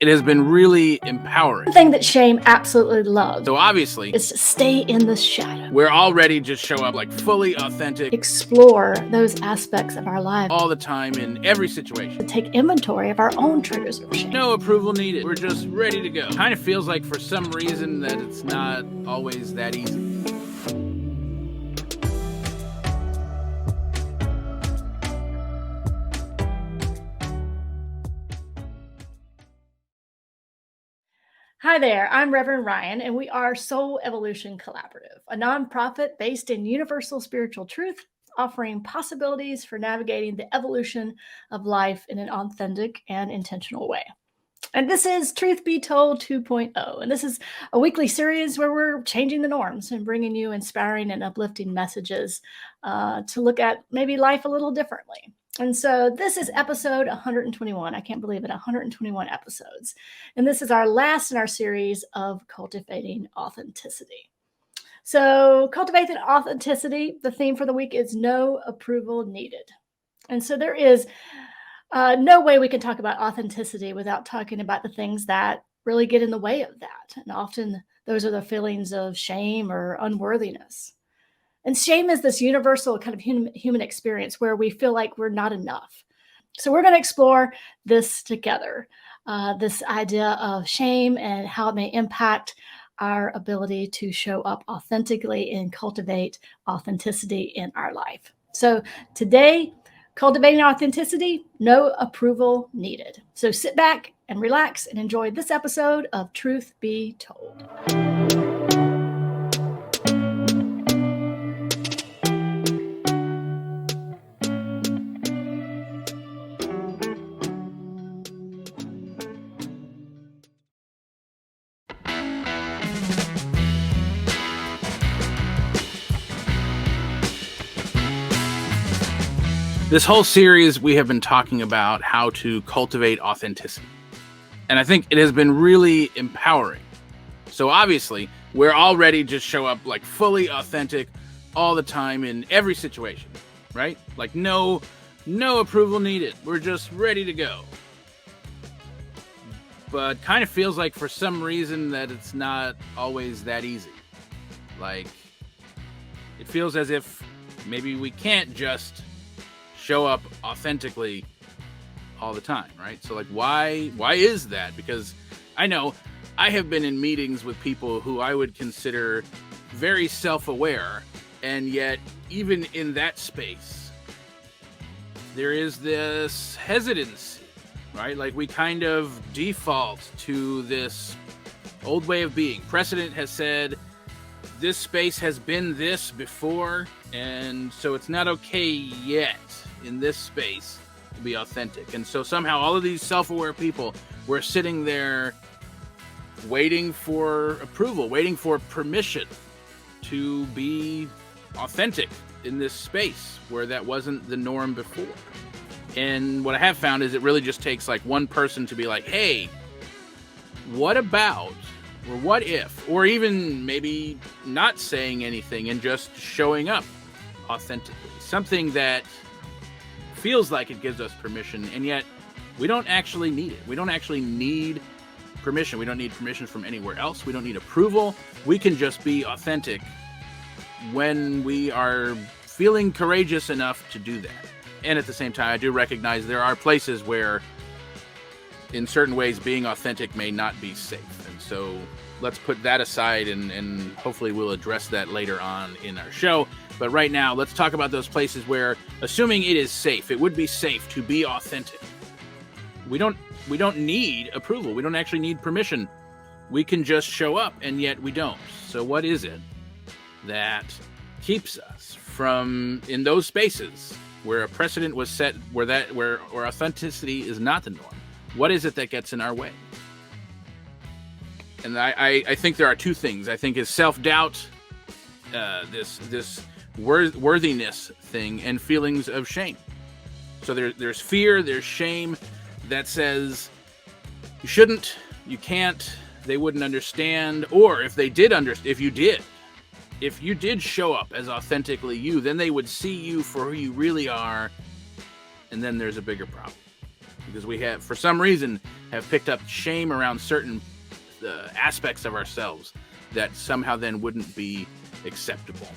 it has been really empowering. The thing that shame absolutely loves So obviously, is to stay in the shadow. we're already just show up like fully authentic, Explore those aspects of our life. all the time in every situation. To take inventory of our own triggers of shame. No approval needed. We're just ready to go. Kind of feels like for some reason that it's not always that easy. Hi there, I'm Reverend Ryan, and we are Soul Evolution Collaborative, a nonprofit based in universal spiritual truth, offering possibilities for navigating the evolution of life in an authentic and intentional way. And this is Truth Be Told 2.0. And this is a weekly series where we're changing the norms and bringing you inspiring and uplifting messages to look at maybe life a little differently. And so this is episode 121. I can't believe it, 121 episodes. And this is our last in our series of Cultivating Authenticity. So Cultivating Authenticity, the theme for the week is no approval needed. And so there is no way we can talk about authenticity without talking about the things that really get in the way of that. And often those are the feelings of shame or unworthiness. And shame is this universal kind of human experience where we feel like we're not enough. So we're going to explore this together, this idea of shame and how it may impact our ability to show up authentically and cultivate authenticity in our life. So today, cultivating authenticity, no approval needed. So sit back and relax and enjoy this episode of Truth Be Told. This whole series, we have been talking about how to cultivate authenticity. And I think it has been really empowering. So obviously, we're already just show up like fully authentic all the time in every situation, right? Like no approval needed. We're just ready to go. But kind of feels like for some reason that it's not always that easy. Like it feels as if maybe we can't just show up authentically all the time, right? So like why is that? Because I know I have been in meetings with people who I would consider very self-aware, and yet even in that space there is this hesitancy, right? Like we kind of default to this old way of being. Precedent has said this space has been this before, and so it's not okay yet in this space to be authentic. And so somehow all of these self-aware people were sitting there waiting for approval, waiting for permission to be authentic in this space where that wasn't the norm before. And what I have found is it really just takes like one person to be like, hey, what about, or what if, or even maybe not saying anything and just showing up authentically. Something that feels like it gives us permission, and yet we don't actually need it. We don't actually need permission. We don't need permission from anywhere else. We don't need approval. We can just be authentic when we are feeling courageous enough to do that. And at the same time, I do recognize there are places where, in certain ways, being authentic may not be safe. And so let's put that aside, and hopefully we'll address that later on in our show. But right now, let's talk about those places where, assuming it is safe, it would be safe to be authentic. We don't need approval. We don't actually need permission. We can just show up, and yet we don't. So what is it that keeps us from, in those spaces where a precedent was set, where authenticity is not the norm? What is it that gets in our way? And I think there are two things. I think is self-doubt, this worthiness thing, and feelings of shame. So there's fear, there's shame that says you shouldn't, you can't, they wouldn't understand, or if they did if you did show up as authentically you, then they would see you for who you really are, and then there's a bigger problem. because we have, for some reason, have picked up shame around certain aspects of ourselves that somehow then wouldn't be acceptable.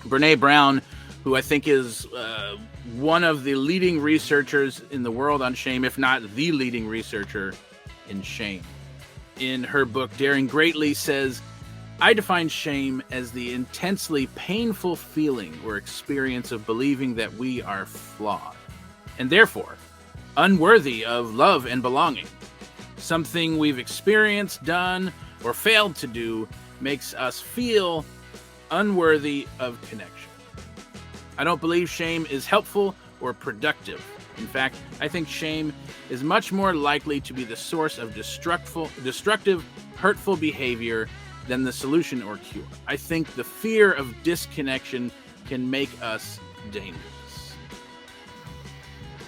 Brene Brown, who I think is one of the leading researchers in the world on shame, if not the leading researcher in shame, in her book Daring Greatly says, I define shame as the intensely painful feeling or experience of believing that we are flawed and therefore unworthy of love and belonging. Something we've experienced, done, or failed to do makes us feel unworthy of connection. I don't believe shame is helpful or productive. In fact, I think shame is much more likely to be the source of destructive, hurtful behavior than the solution or cure. I think the fear of disconnection can make us dangerous.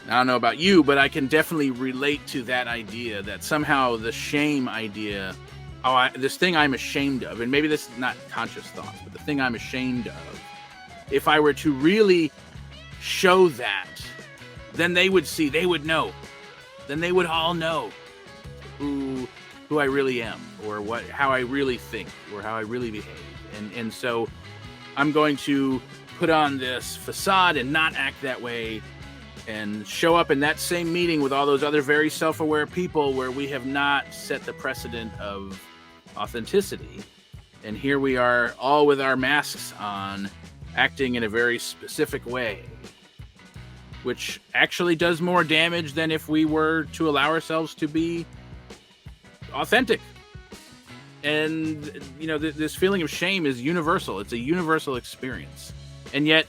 I don't know about you, but I can definitely relate to that idea that somehow the shame idea, this thing I'm ashamed of, and maybe this is not conscious thoughts, but the thing I'm ashamed of, if I were to really show that, then they would see, they would know. Then they would all know who I really am, or how I really think, or how I really behave. And so I'm going to put on this facade and not act that way, and show up in that same meeting with all those other very self-aware people where we have not set the precedent of authenticity. And here we are, all with our masks on, acting in a very specific way, which actually does more damage than if we were to allow ourselves to be authentic. And, this feeling of shame is universal. It's a universal experience. And yet,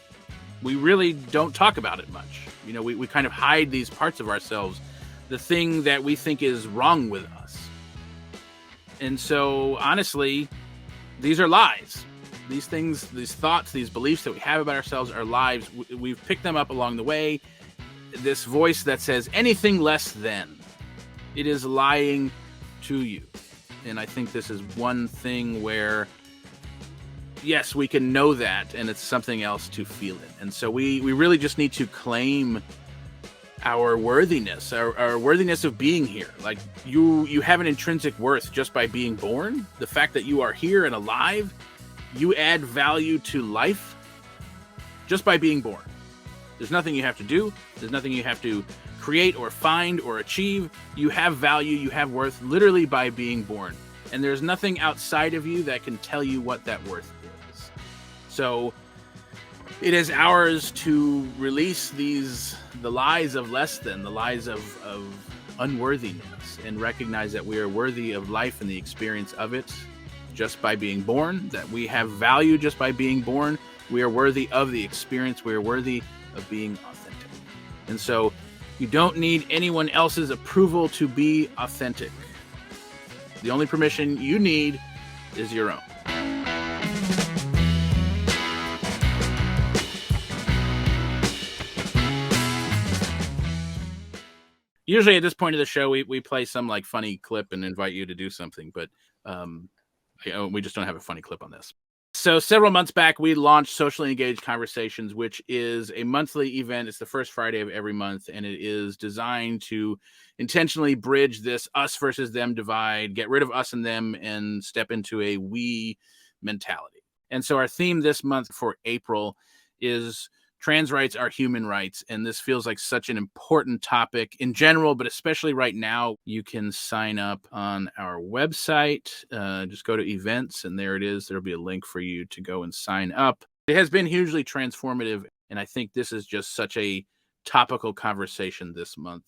we really don't talk about it much. We kind of hide these parts of ourselves, the thing that we think is wrong with us. And so, honestly, these are lies. These things, these thoughts, these beliefs that we have about ourselves are lies. We've picked them up along the way. This voice that says anything less than, it is lying to you. And I think this is one thing where, yes, we can know that, and it's something else to feel it. And so we really just need to claim our worthiness, our worthiness of being here. Like you have an intrinsic worth just by being born. The fact that you are here and alive, you add value to life just by being born. There's nothing you have to do. There's nothing you have to create or find or achieve. You have value, you have worth literally by being born. And there's nothing outside of you that can tell you what that worth is. So it is ours to release the lies of less than, the lies of unworthiness, and recognize that we are worthy of life and the experience of it just by being born, that we have value just by being born. We are worthy of the experience. We are worthy of being authentic. And so you don't need anyone else's approval to be authentic. The only permission you need is your own. Usually at this point of the show, we play some like funny clip and invite you to do something, but we just don't have a funny clip on this. So several months back, we launched Socially Engaged Conversations, which is a monthly event. It's the first Friday of every month, and it is designed to intentionally bridge this us versus them divide, get rid of us and them, and step into a we mentality. And so our theme this month for April is trans rights are human rights. And this feels like such an important topic in general, but especially right now. You can sign up on our website. Just go to events, and there it is. There'll be a link for you to go and sign up. It has been hugely transformative, and I think this is just such a topical conversation this month.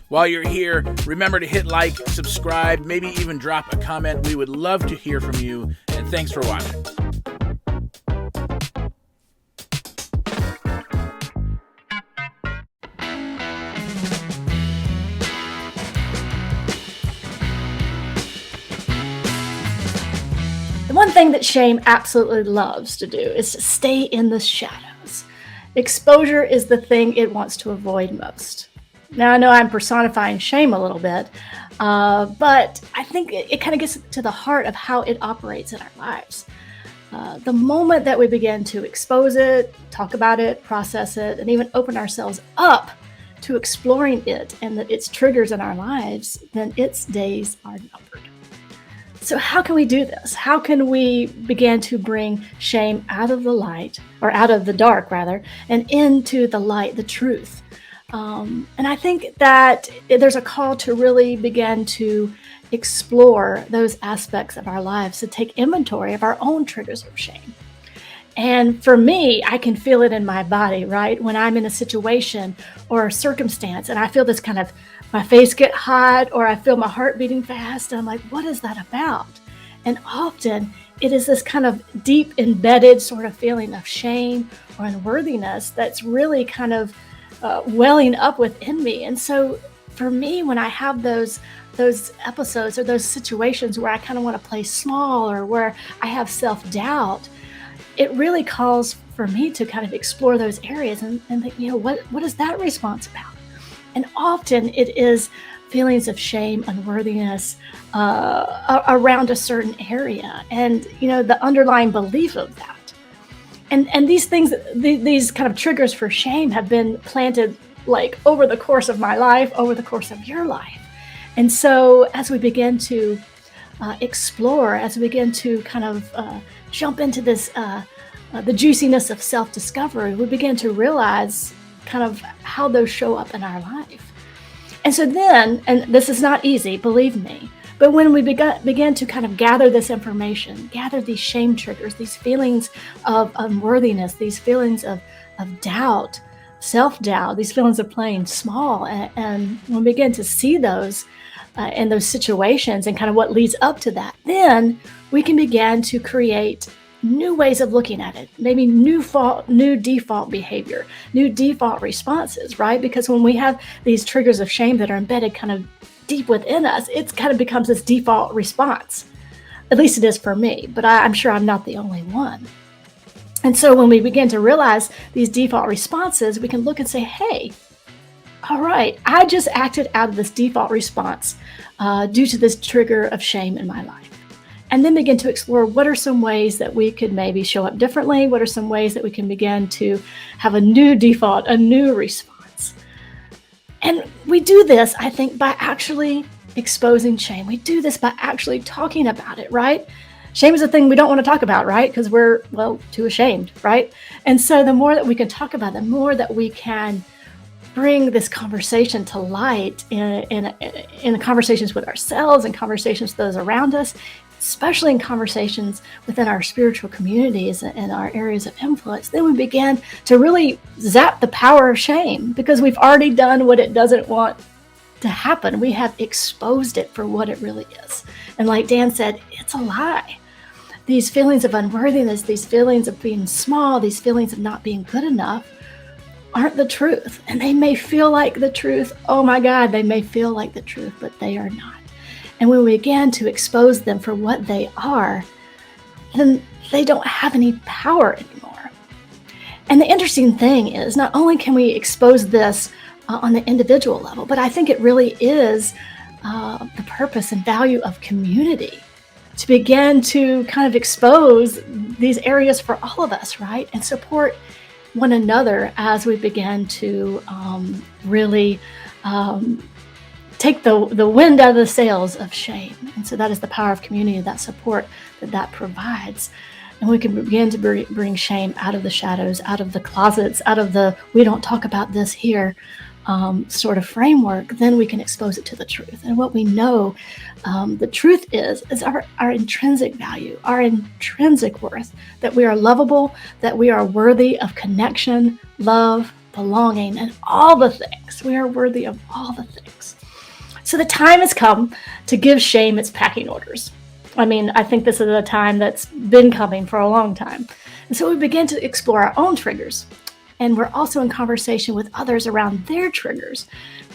While you're here, remember to hit like, subscribe, maybe even drop a comment. We would love to hear from you, and thanks for watching. The one thing that shame absolutely loves to do is to stay in the shadows. Exposure is the thing it wants to avoid most. Now, I know I'm personifying shame a little bit, but I think it kind of gets to the heart of how it operates in our lives. The moment that we begin to expose it, talk about it, process it, and even open ourselves up to exploring it and its triggers in our lives, then its days are numbered. So, how can we do this? How can we begin to bring shame out of the light, or out of the dark, rather, and into the light, the truth? And I think that there's a call to really begin to explore those aspects of our lives, to take inventory of our own triggers of shame. And for me, I can feel it in my body, right? When I'm in a situation or a circumstance and I feel this kind of, my face get hot, or I feel my heart beating fast. And I'm like, what is that about? And often it is this kind of deep embedded sort of feeling of shame or unworthiness that's really kind of welling up within me. And so for me, when I have those episodes or those situations where I kind of want to play small, or where I have self-doubt, it really calls for me to kind of explore those areas and think, what is that response about? And often it is feelings of shame, unworthiness around a certain area, and the underlying belief of that. And these things, these kind of triggers for shame have been planted like over the course of my life, over the course of your life. And so as we begin to explore, as we begin to kind of jump into this, the juiciness of self-discovery, we begin to realize kind of how those show up in our life. And so then, and this is not easy, believe me, but when we began to kind of gather this information, gather these shame triggers, these feelings of unworthiness, these feelings of doubt, self-doubt, these feelings of playing small, and when we begin to see those in those situations and kind of what leads up to that, then we can begin to create new ways of looking at it, maybe new default behavior, new default responses, right? Because when we have these triggers of shame that are embedded kind of deep within us, it kind of becomes this default response. At least it is for me, but I'm sure I'm not the only one. And so when we begin to realize these default responses, we can look and say, hey, all right, I just acted out of this default response due to this trigger of shame in my life. And then begin to explore what are some ways that we could maybe show up differently? What are some ways that we can begin to have a new default, a new response? And we do this, I think, by actually exposing shame. We do this by actually talking about it, right? Shame is a thing we don't want to talk about, right? Because we're, too ashamed, right? And so the more that we can talk about it, the more that we can bring this conversation to light in conversations with ourselves and conversations with those around us, especially in conversations within our spiritual communities and our areas of influence, then we begin to really zap the power of shame, because we've already done what it doesn't want to happen. We have exposed it for what it really is. And like Dan said, it's a lie. These feelings of unworthiness, these feelings of being small, these feelings of not being good enough aren't the truth. And they may feel like the truth. Oh my God, they may feel like the truth, but they are not. And when we begin to expose them for what they are, then they don't have any power anymore. And the interesting thing is, not only can we expose this on the individual level, but I think it really is the purpose and value of community to begin to kind of expose these areas for all of us, right? And support one another as we begin to really take the wind out of the sails of shame. And so that is the power of community, that support that provides. And we can begin to bring shame out of the shadows, out of the closets, out of the we don't talk about this here sort of framework. Then we can expose it to the truth. And what we know the truth is our intrinsic value, our intrinsic worth, that we are lovable, that we are worthy of connection, love, belonging, and all the things. We are worthy of all the things. So the time has come to give shame its packing orders. I mean, I think this is a time that's been coming for a long time. And so we begin to explore our own triggers. And we're also in conversation with others around their triggers.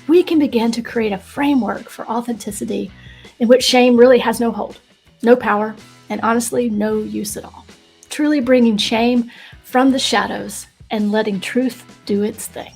We can begin to create a framework for authenticity in which shame really has no hold, no power, and honestly, no use at all. Truly bringing shame from the shadows and letting truth do its thing.